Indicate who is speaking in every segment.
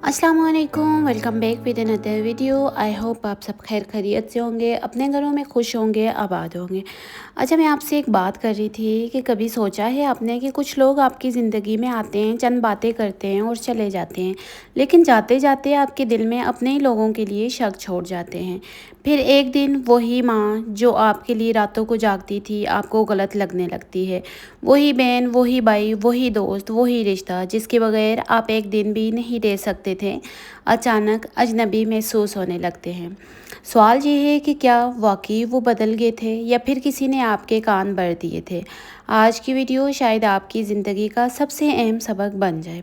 Speaker 1: अस्सलाम वालेकुम, welcome back with another video. I hope आप सब खैर खैरियत से होंगे, अपने घरों में खुश होंगे, आबाद होंगे। अच्छा, मैं आपसे एक बात कर रही थी कि कभी सोचा है आपने कि कुछ लोग आपकी ज़िंदगी में आते हैं, चंद बातें करते हैं और चले जाते हैं, लेकिन जाते जाते आपके दिल में अपने ही लोगों के लिए शक छोड़ जाते हैं। फिर एक दिन वही माँ जो आपके लिए रातों को जागती थी आपको गलत लगने लगती है। वही बहन, वही भाई, वही दोस्त, वही रिश्ता जिसके बगैर आप एक दिन भी नहीं रह सकते थे, अचानक अजनबी महसूस होने लगते हैं। सवाल ये है कि क्या वाकई वो बदल गए थे या फिर किसी ने आपके कान भर दिए थे। आज की वीडियो शायद आपकी ज़िंदगी का सबसे अहम सबक बन जाए।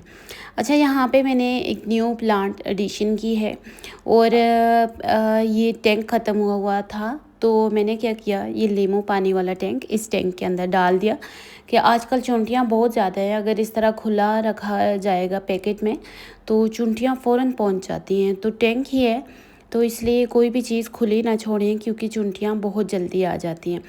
Speaker 1: अच्छा, यहाँ पे मैंने एक न्यू प्लांट एडिशन की है और ये टैंक ख़त्म हुआ हुआ था, तो मैंने क्या किया, ये लीमू पानी वाला टैंक इस टैंक के अंदर डाल दिया कि आजकल चूंटियाँ बहुत ज़्यादा है। अगर इस तरह खुला रखा जाएगा पैकेट में तो चूंटियाँ फ़ौरन पहुँच जाती हैं। तो टैंक ही है तो इसलिए कोई भी चीज़ खुली ना छोड़ें क्योंकि चूंटियाँ बहुत जल्दी आ जाती हैं।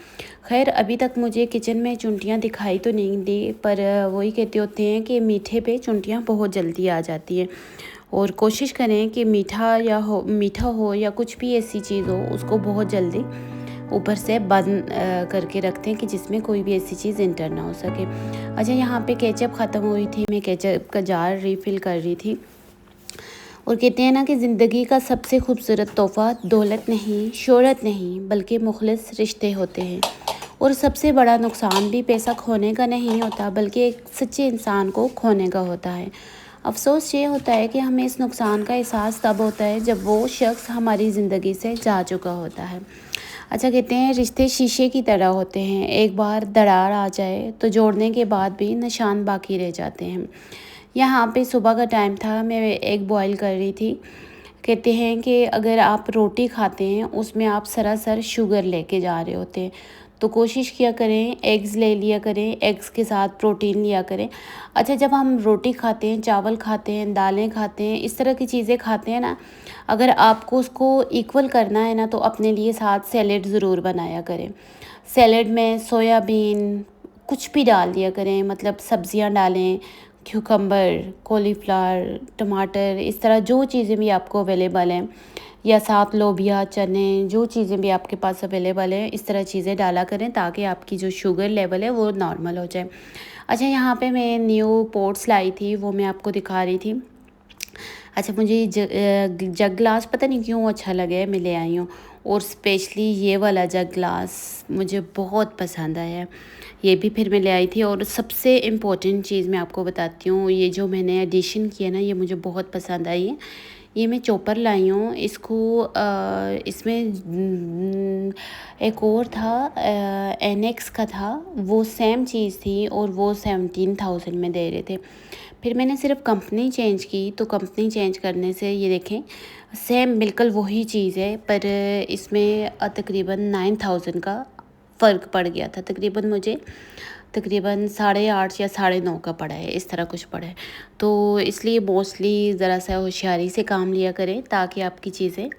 Speaker 1: खैर, अभी तक मुझे किचन में चूंटियाँ दिखाई तो नहीं दी, पर वही कहते होते हैं कि मीठे पे चूंटियाँ बहुत जल्दी आ जाती हैं। और कोशिश करें कि मीठा हो या कुछ भी ऐसी चीज़ हो उसको बहुत जल्दी ऊपर से बंद करके रखते हैं कि जिसमें कोई भी ऐसी चीज़ इंटर ना हो सके। अच्छा, यहाँ पे केचप ख़त्म हुई थी, मैं केचप का जार रिफ़िल कर रही थी। और कहते हैं ना कि ज़िंदगी का सबसे खूबसूरत तोहफ़ा दौलत नहीं, शोहरत नहीं, बल्कि मुखलिस रिश्ते होते हैं। और सबसे बड़ा नुकसान भी पैसा खोने का नहीं होता बल्कि एक सच्चे इंसान को खोने का होता है। अफ़सोस ये होता है कि हमें इस नुकसान का एहसास तब होता है जब वो शख्स हमारी ज़िंदगी से जा चुका होता है। अच्छा, कहते हैं रिश्ते शीशे की तरह होते हैं, एक बार दरार आ जाए तो जोड़ने के बाद भी निशान बाकी रह जाते हैं। यहाँ पे सुबह का टाइम था, मैं एग बॉईल कर रही थी। कहते हैं कि अगर आप रोटी खाते हैं उसमें आप सरासर शुगर लेके जा रहे होते हैं, तो कोशिश किया करें एग्स ले लिया करें, एग्स के साथ प्रोटीन लिया करें। अच्छा, जब हम रोटी खाते हैं, चावल खाते हैं, दालें खाते हैं, इस तरह की चीज़ें खाते हैं ना, अगर आपको उसको इक्वल करना है ना तो अपने लिए साथ सैलेड ज़रूर बनाया करें। सैलेड में सोयाबीन कुछ भी डाल दिया करें, मतलब सब्जियां डालें, क्यूकम्बर, कॉलीफ्लावर, टमाटर, इस तरह जो चीज़ें भी आपको अवेलेबल हैं, या साथ लोबिया, चने, जो चीज़ें भी आपके पास अवेलेबल हैं, इस तरह चीज़ें डाला करें ताकि आपकी जो शुगर लेवल है वो नॉर्मल हो जाए। अच्छा, यहाँ पे मैं न्यू पॉट्स लाई थी, वो मैं आपको दिखा रही थी। अच्छा, मुझे जग ग्लास पता नहीं क्यों अच्छा लगे, मैं ले आई हूँ। और स्पेशली ये वाला जग ग्लास मुझे बहुत पसंद आया है, ये भी फिर मैं ले आई थी। और सबसे इम्पोर्टेंट चीज़ मैं आपको बताती हूँ, ये जो मैंने एडिशन किया ना, ये मुझे बहुत पसंद आई है। ये मैं चॉपर लाई हूँ, इसको इसमें एक और था, एनेक्स का था, वो सेम चीज़ थी और वो 17,000 में दे रहे थे। फिर मैंने सिर्फ कंपनी चेंज की, तो कंपनी चेंज करने से ये देखें सेम बिल्कुल वही चीज़ है, पर इसमें तकरीबन 9,000 का फ़र्क पड़ गया था। तकरीबन मुझे तकरीबन 8.5 या 9.5 का पड़ा है, इस तरह कुछ पड़ा है। तो इसलिए मोस्टली ज़रा सा होशियारी से काम लिया करें ताकि आपकी चीज़ें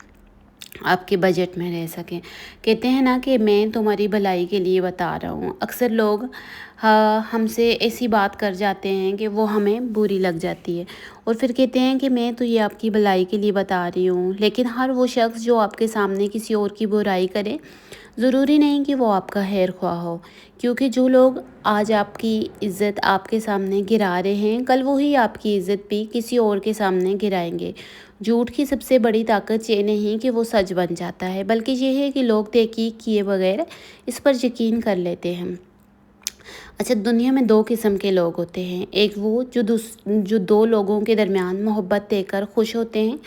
Speaker 1: आपके बजट में रह सकें। कहते हैं ना कि मैं तुम्हारी भलाई के लिए बता रहा हूँ। अक्सर लोग हमसे ऐसी बात कर जाते हैं कि वो हमें बुरी लग जाती है और फिर कहते हैं कि मैं तो ये आपकी भलाई के लिए बता रही हूँ। लेकिन हर वो शख्स जो आपके सामने किसी और की बुराई करे, ज़रूरी नहीं कि वो आपका खैर ख्वाह हो, क्योंकि जो लोग आज आपकी इज़्ज़त आपके सामने गिरा रहे हैं, कल वही आपकी इज़्ज़त भी किसी और के सामने गिराएंगे। झूठ की सबसे बड़ी ताकत ये नहीं कि वो सच बन जाता है, बल्कि ये है कि लोग तहकीक किए बगैर इस पर यकीन कर लेते हैं। अच्छा, दुनिया में दो किस्म के लोग होते हैं, एक वो जो दो लोगों के दरमियान मोहब्बत देकर खुश होते हैं,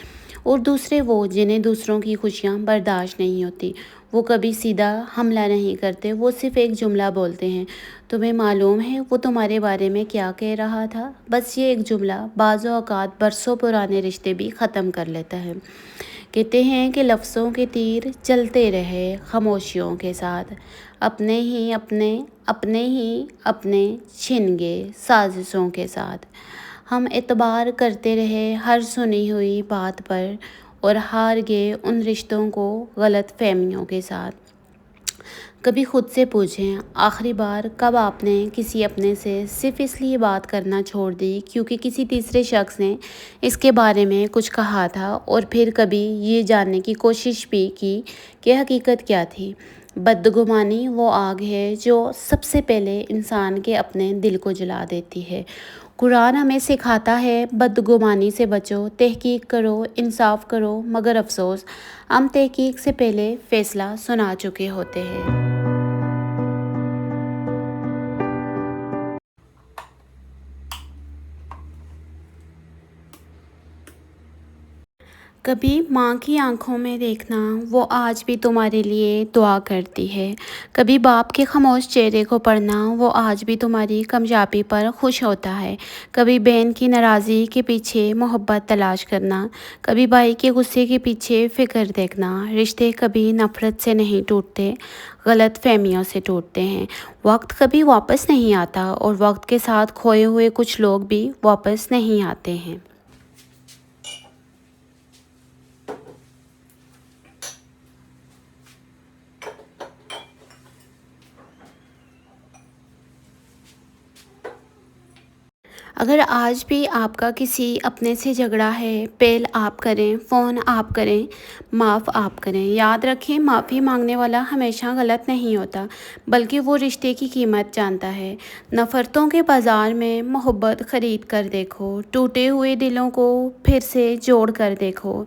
Speaker 1: और दूसरे वो जिन्हें दूसरों की खुशियाँ बर्दाश्त नहीं होती। वो कभी सीधा हमला नहीं करते, वो सिर्फ एक जुमला बोलते हैं, तुम्हें मालूम है वो तुम्हारे बारे में क्या कह रहा था। बस ये एक जुमला बाज़ औक़ात बरसों पुराने रिश्ते भी ख़त्म कर लेता है। कहते हैं कि लफ्ज़ों के तीर चलते रहे खामोशियों के साथ, अपने ही अपने छिन गए साजिशों के साथ। हम एतबार करते रहे हर सुनी हुई बात पर और हार गए उन रिश्तों को गलत फहमियों के साथ। कभी खुद से पूछें, आखिरी बार कब आपने किसी अपने से सिर्फ़ इसलिए बात करना छोड़ दी क्योंकि किसी तीसरे शख़्स ने इसके बारे में कुछ कहा था, और फिर कभी ये जानने की कोशिश भी की कि हकीकत क्या थी। बदगुमानी वो आग है जो सबसे पहले इंसान के अपने दिल को जला देती है। कुरान हमें सिखाता है, बदगुमानी से बचो, तहकीक करो, इंसाफ करो, मगर अफ़सोस हम तहकीक से पहले फ़ैसला सुना चुके होते हैं। कभी माँ की आँखों में देखना, वो आज भी तुम्हारे लिए दुआ करती है। कभी बाप के खामोश चेहरे को पढ़ना, वो आज भी तुम्हारी कामयाबी पर खुश होता है। कभी बहन की नाराज़गी के पीछे मोहब्बत तलाश करना, कभी भाई के गुस्से के पीछे फ़िक्र देखना। रिश्ते कभी नफ़रत से नहीं टूटते, गलत फ़हमियों से टूटते हैं। वक्त कभी वापस नहीं आता, और वक्त के साथ खोए हुए कुछ लोग भी वापस नहीं आते हैं। अगर आज भी आपका किसी अपने से झगड़ा है, पहल आप करें, फ़ोन आप करें, माफ़ आप करें। याद रखें, माफ़ी मांगने वाला हमेशा गलत नहीं होता, बल्कि वो रिश्ते की कीमत जानता है। नफ़रतों के बाज़ार में मोहब्बत ख़रीद कर देखो, टूटे हुए दिलों को फिर से जोड़ कर देखो।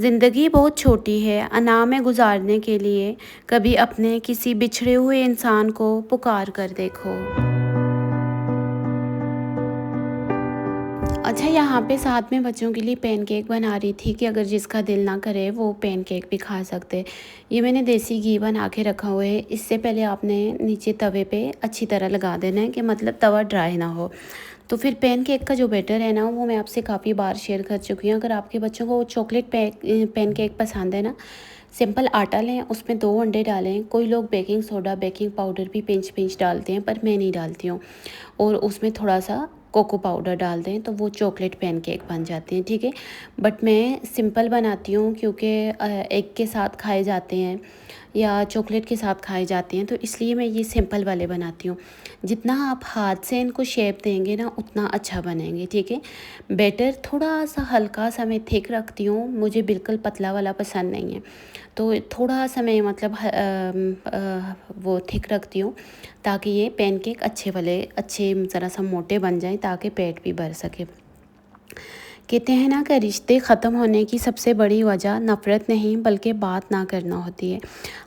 Speaker 1: ज़िंदगी बहुत छोटी है, अनाम में गुजारने के लिए कभी अपने किसी बिछड़े हुए इंसान को पुकार कर देखो। अच्छा, यहाँ पे साथ में बच्चों के लिए पैनकेक बना रही थी कि अगर जिसका दिल ना करे वो पैनकेक भी खा सकते। ये मैंने देसी घी बना के रखा हुआ है। इससे पहले आपने नीचे तवे पे अच्छी तरह लगा देना है कि मतलब तवा ड्राई ना हो। तो फिर पैनकेक का जो बैटर है ना, वो मैं आपसे काफ़ी बार शेयर कर चुकी हूँ। अगर आपके बच्चों को चॉकलेट पैनकेक पसंद है ना, सिंपल आटा लें, उसमें 2 अंडे डालें। कोई लोग बेकिंग सोडा, बेकिंग पाउडर भी पिंच-पिंच डालते हैं, पर मैं नहीं डालती हूँ। और उसमें थोड़ा-सा कोको पाउडर डाल दें तो वो चॉकलेट पैनकेक बन जाते हैं, ठीक है। बट मैं सिंपल बनाती हूँ क्योंकि एग के साथ खाए जाते हैं या चॉकलेट के साथ खाए जाते हैं, तो इसलिए मैं ये सिंपल वाले बनाती हूँ। जितना आप हाथ से इनको शेप देंगे ना, उतना अच्छा बनेंगे, ठीक है। बैटर थोड़ा सा हल्का सा मैं थिक रखती हूँ, मुझे बिल्कुल पतला वाला पसंद नहीं है। तो थोड़ा सा मैं मतलब वो थिक रखती हूँ, ताकि ये पैनकेक अच्छे वाले अच्छे ज़रा सा मोटे बन जाएं, ताकि पेट भी भर सके। कहते हैं ना कि रिश्ते ख़त्म होने की सबसे बड़ी वजह नफ़रत नहीं, बल्कि बात ना करना होती है।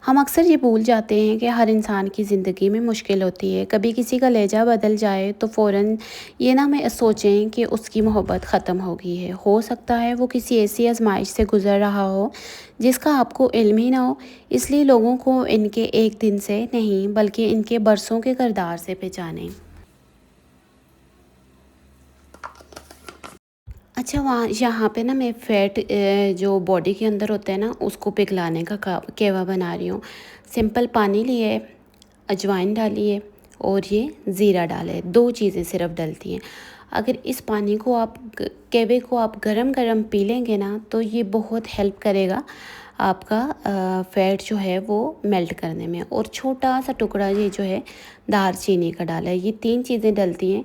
Speaker 1: हम अक्सर ये भूल जाते हैं कि हर इंसान की ज़िंदगी में मुश्किल होती है। कभी किसी का लहजा बदल जाए तो फ़ौरन ये ना मैं सोचें कि उसकी मोहब्बत ख़त्म हो गई है। हो सकता है वो किसी ऐसी आजमाइश से गुज़र रहा हो जिसका आपको इल्म ही ना हो। इसलिए लोगों को इनके एक दिन से नहीं, बल्कि इनके बरसों के किरदार से पहचानें। अच्छा, वहाँ यहाँ पे ना मैं फ़ैट जो बॉडी के अंदर होता है ना, उसको पिघलाने का केवा बना रही हूँ। सिंपल पानी लिए, अजवाइन डाली है, और ये ज़ीरा डाला है। 2 चीज़ें सिर्फ डलती हैं। अगर इस पानी को आप केवे को आप गरम गरम पी लेंगे ना, तो ये बहुत हेल्प करेगा आपका फ़ैट जो है वो मेल्ट करने में। और छोटा सा टुकड़ा ये जो है दालचीनी का डाला है। ये 3 चीज़ें डलती हैं,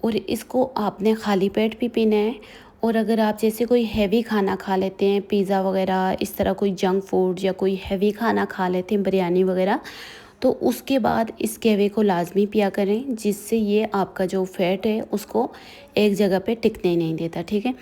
Speaker 1: और इसको आपने खाली पेट भी पीना है। और अगर आप जैसे कोई हैवी खाना खा लेते हैं, पिज़्ज़ा वगैरह, इस तरह कोई जंक फूड या कोई हैवी खाना खा लेते हैं, बिरयानी वगैरह, तो उसके बाद इस कहवे को लाजमी पिया करें, जिससे ये आपका जो फैट है उसको एक जगह पे टिकने ही नहीं देता, ठीक है।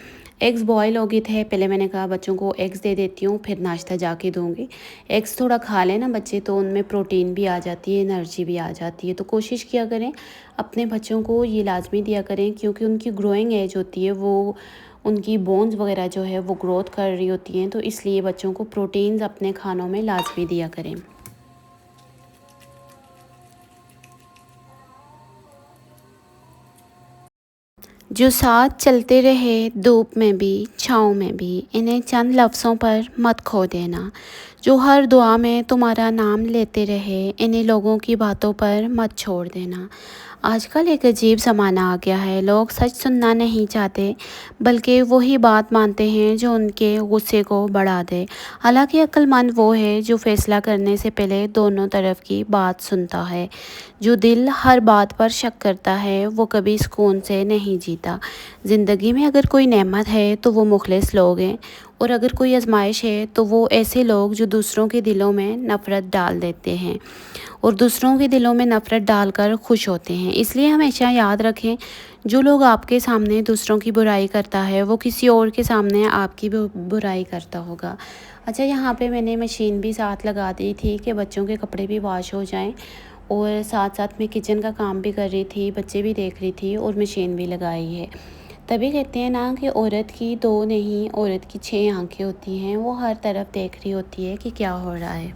Speaker 1: एग्स बॉयल हो गए थे, पहले मैंने कहा बच्चों को एग्स दे देती हूँ, फिर नाश्ता जाके दूँगी। एग्स थोड़ा खा लें ना बच्चे, तो उनमें प्रोटीन भी आ जाती है, एनर्जी भी आ जाती है। तो कोशिश किया करें अपने बच्चों को ये लाजमी दिया करें, क्योंकि उनकी ग्रोइंग एज होती है, वो उनकी बोन्स वगैरह जो है वो ग्रोथ कर रही होती हैं, तो इसलिए बच्चों को प्रोटीन्स अपने खानों में लाजमी दिया करें। जो साथ चलते रहे धूप में भी, छाँव में भी, इन्हें चंद लफ्ज़ों पर मत खो देना। जो हर दुआ में तुम्हारा नाम लेते रहे, इन्हें लोगों की बातों पर मत छोड़ देना। आजकल एक अजीब ज़माना आ गया है। लोग सच सुनना नहीं चाहते, बल्कि वही बात मानते हैं जो उनके गुस्से को बढ़ा दे। हालांकि अक्लमंद वो है जो फ़ैसला करने से पहले दोनों तरफ की बात सुनता है। जो दिल हर बात पर शक करता है, वो कभी सुकून से नहीं जीता। ज़िंदगी में अगर कोई नेमत है तो वो मुखलिस लोग हैं, और अगर कोई आजमाइश है तो वो ऐसे लोग जो दूसरों के दिलों में नफ़रत डाल देते हैं और दूसरों के दिलों में नफ़रत डालकर खुश होते हैं। इसलिए हमेशा याद रखें, जो लोग आपके सामने दूसरों की बुराई करता है, वो किसी और के सामने आपकी भी बुराई करता होगा। अच्छा, यहाँ पे मैंने मशीन भी साथ लगा दी थी कि बच्चों के कपड़े भी वॉश हो जाएं, और साथ साथ मैं किचन का काम भी कर रही थी, बच्चे भी देख रही थी और मशीन भी लगाई है। तभी कहते हैं ना कि औरत की दो नहीं, औरत की 6 आंखें होती हैं। वो हर तरफ देख रही होती है कि क्या हो रहा है।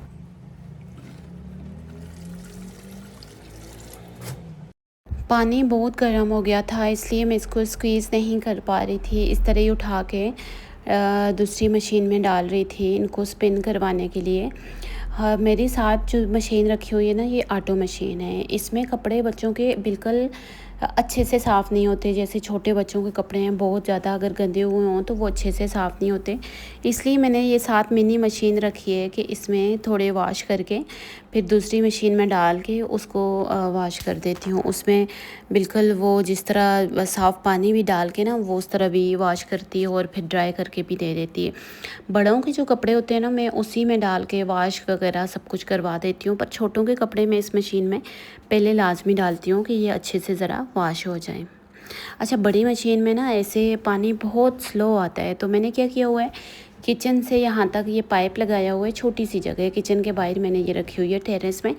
Speaker 1: पानी बहुत गर्म हो गया था, इसलिए मैं इसको स्क्वीज़ नहीं कर पा रही थी। इस तरह ही उठा के दूसरी मशीन में डाल रही थी इनको स्पिन करवाने के लिए। हाँ, मेरे साथ जो मशीन रखी हुई है ना, ये ऑटो मशीन है। इसमें कपड़े बच्चों के बिल्कुल अच्छे से साफ़ नहीं होते। जैसे छोटे बच्चों के कपड़े हैं, बहुत ज़्यादा अगर गंदे हुए हों तो वो अच्छे से साफ़ नहीं होते। इसलिए मैंने ये साथ मिनी मशीन रखी है कि इसमें थोड़े वॉश करके फिर दूसरी मशीन में डाल के उसको वॉश कर देती हूँ। उसमें बिल्कुल वो जिस तरह साफ़ पानी भी डाल के ना, वो उस तरह भी वॉश करती है और फिर ड्राई करके भी दे देती है। बड़ों के जो कपड़े होते हैं ना, मैं उसी में डाल के वॉश वगैरह सब कुछ करवा देती हूँ, पर छोटों के कपड़े मैं इस मशीन में पहले लाजमी डालती हूँ कि ये अच्छे से ज़रा वॉश हो जाए। अच्छा, बड़ी मशीन में ना ऐसे पानी बहुत स्लो आता है, तो मैंने क्या किया हुआ है, किचन से यहाँ तक ये पाइप लगाया हुआ है। छोटी सी जगह है, किचन के बाहर मैंने ये रखी हुई है टेरेस में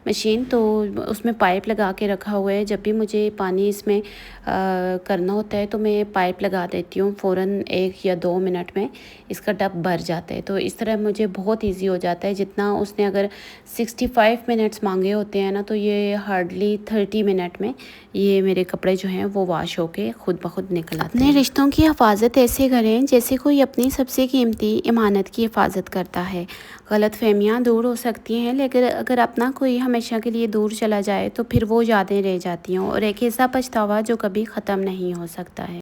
Speaker 1: मशीन, तो उसमें पाइप लगा के रखा हुआ है। जब भी मुझे पानी इसमें करना होता है तो मैं पाइप लगा देती हूँ, फ़ौरन 1 या 2 मिनट में इसका टब भर जाता है। तो इस तरह मुझे बहुत ईजी हो जाता है। जितना उसने अगर 65 मिनट्स मांगे होते हैं ना, तो ये हार्डली 30 मिनट में ये मेरे कपड़े जो हैं वो वॉश होके खुद ब खुद निकल आते हैं। अपने रिश्तों की हिफाजत ऐसे करें जैसे कोई अपनी सबसे कीमती इमानत की हिफाजत करता है। गलत फहमियाँ दूर हो सकती हैं, लेकिन अगर अपना कोई हमेशा के लिए दूर चला जाए तो फिर वो यादें रह जाती हैं और एक ऐसा पछतावा जो कभी ख़त्म नहीं हो सकता है।